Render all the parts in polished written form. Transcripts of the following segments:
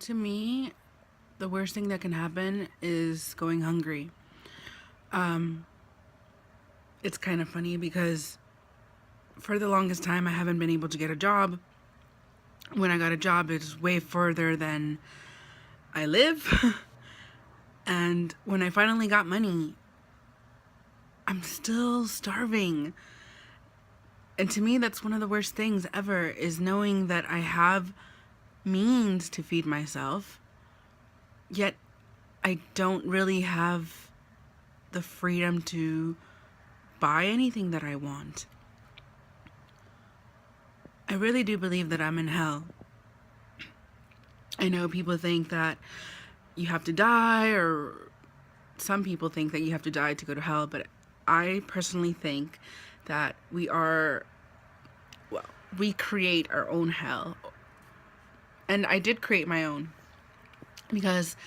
To me, the worst thing that can happen is going hungry. Um, it's kind of funny because for the longest time I haven't been able to get a job. When I got a job, it's way further than I live. And when I finally got money, I'm still starving. And to me, that's one of the worst things ever, is knowing that I have means to feed myself, yet I don't really have the freedom to buy anything that I want. I really do believe that I'm in hell. I know people think that you have to die, or some people think that you have to die to go to hell, but I personally think that we create our own hell. And I did create my own, because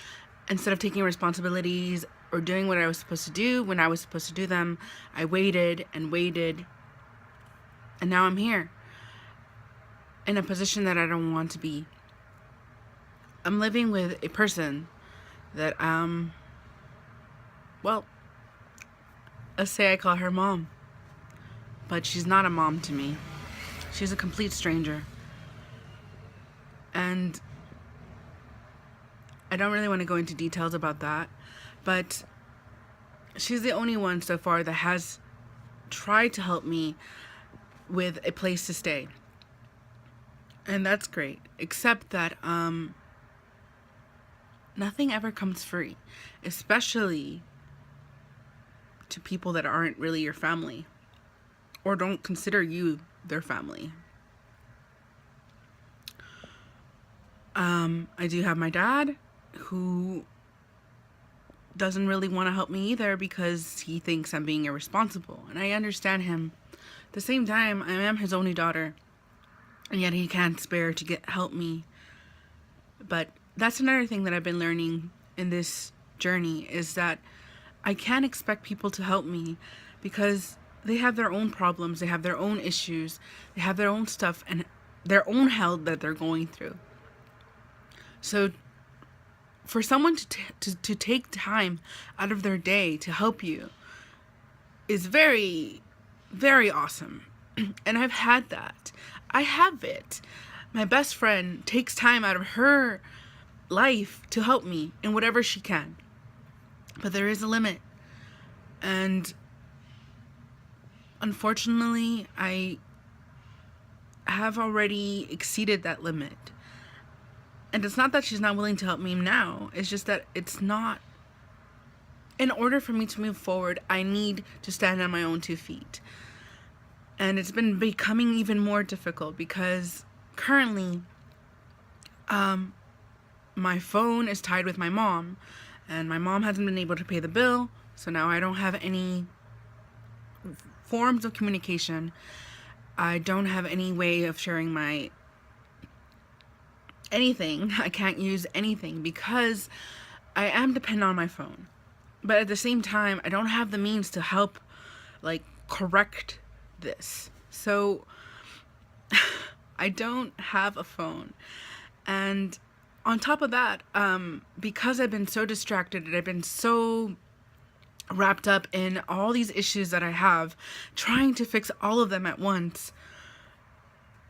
instead of taking responsibilities or doing what I was supposed to do when I was supposed to do them, I waited and waited, and now I'm here in a position that I don't want to be. I'm living with a person that, well, let's say I call her mom, but she's not a mom to me. She's a complete stranger. And I don't really want to go into details about that, but she's the only one so far that has tried to help me with a place to stay. And that's great, except that nothing ever comes free, especially to people that aren't really your family or don't consider you their family. I do have my dad, who doesn't really want to help me either because he thinks I'm being irresponsible, and I understand him. At the same time, I am his only daughter, and yet he can't spare to help me. But that's another thing that I've been learning in this journey, is that I can't expect people to help me because they have their own problems, they have their own issues, they have their own stuff and their own hell that they're going through. So for someone to take time out of their day to help you is very, very awesome. And I've had that. I have it. My best friend takes time out of her life to help me in whatever she can. But there is a limit. And unfortunately, I have already exceeded that limit. And it's not that she's not willing to help me now. It's just that it's not. In order for me to move forward, I need to stand on my own 2 feet. And it's been becoming even more difficult because currently, my phone is tied with my mom, and my mom hasn't been able to pay the bill. So now I don't have any forms of communication. I don't have any way of sharing my anything. I can't use anything because I am dependent on my phone. But at the same time, I don't have the means to help, correct this. So I don't have a phone. And on top of that, because I've been so distracted and I've been so wrapped up in all these issues that I have, trying to fix all of them at once.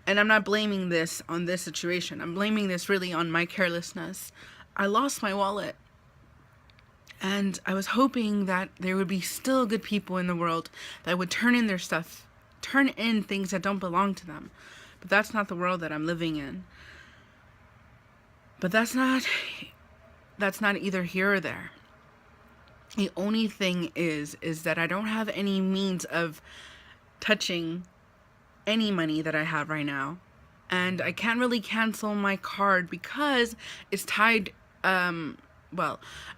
And I'm not blaming this on this situation. I'm blaming this really on my carelessness. I lost my wallet. And I was hoping that there would be still good people in the world that would turn in their stuff, turn in things that don't belong to them. But that's not the world that I'm living in. But that's not either here or there. The only thing is that I don't have any means of touching any money that I have right now. And I can't really cancel my card because it's tied, I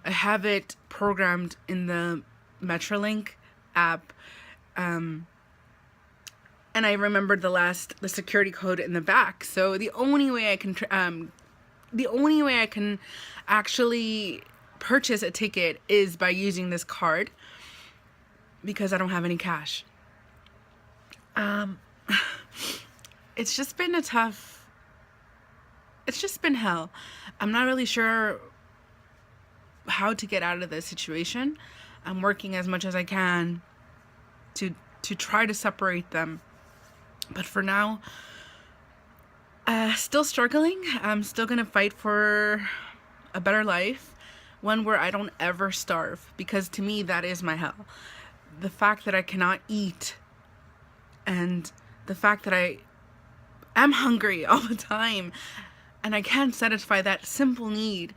have it programmed in the Metrolink app. And I remembered the security code in the back. So the only way I can actually purchase a ticket is by using this card because I don't have any cash. It's just been a tough it's just been hell. I'm not really sure how to get out of this situation. I'm working as much as I can to try to separate them. But for now, still struggling. I'm still gonna fight for a better life, one where I don't ever starve, because to me that is my hell. The fact that I cannot eat, and the fact that I am hungry all the time and I can't satisfy that simple need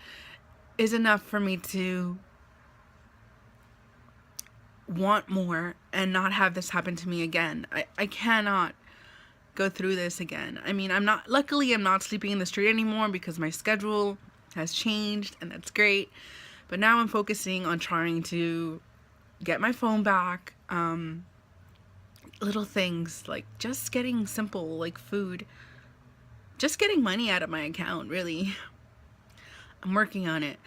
is enough for me to want more and not have this happen to me again. I cannot go through this again. I mean, luckily I'm not sleeping in the street anymore because my schedule has changed, and that's great. But now I'm focusing on trying to get my phone back. Little things like just getting simple, like food, just getting money out of my account, really. I'm working on it,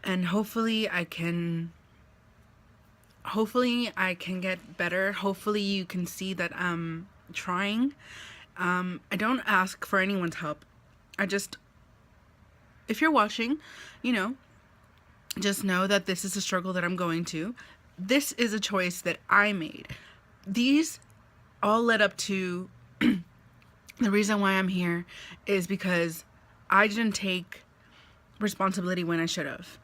and hopefully I can get better. Hopefully you can see that I'm trying. I don't ask for anyone's help. If you're watching, just know that this is a struggle that I'm going to. This is a choice that I made. These all led up to the reason why I'm here is because I didn't take responsibility when I should have.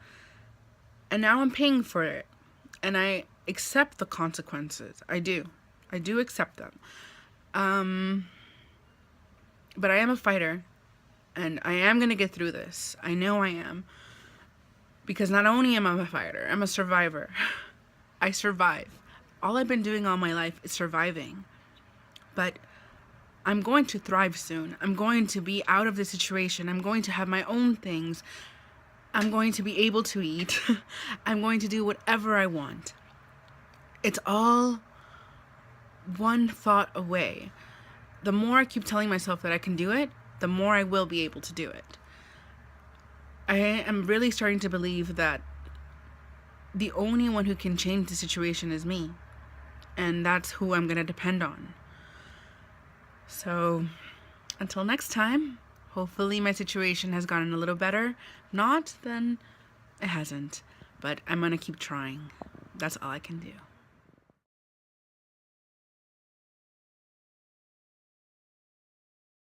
And now I'm paying for it. And I accept the consequences. I do accept them. But I am a fighter, and I am going to get through this. I know I am. Because not only am I a fighter, I'm a survivor. I survive. All I've been doing all my life is surviving. But I'm going to thrive soon. I'm going to be out of this situation. I'm going to have my own things. I'm going to be able to eat. I'm going to do whatever I want. It's all one thought away. The more I keep telling myself that I can do it, the more I will be able to do it. I am really starting to believe that the only one who can change the situation is me. And that's who I'm going to depend on. So, until next time, hopefully my situation has gotten a little better. Not, then it hasn't. But I'm going to keep trying. That's all I can do.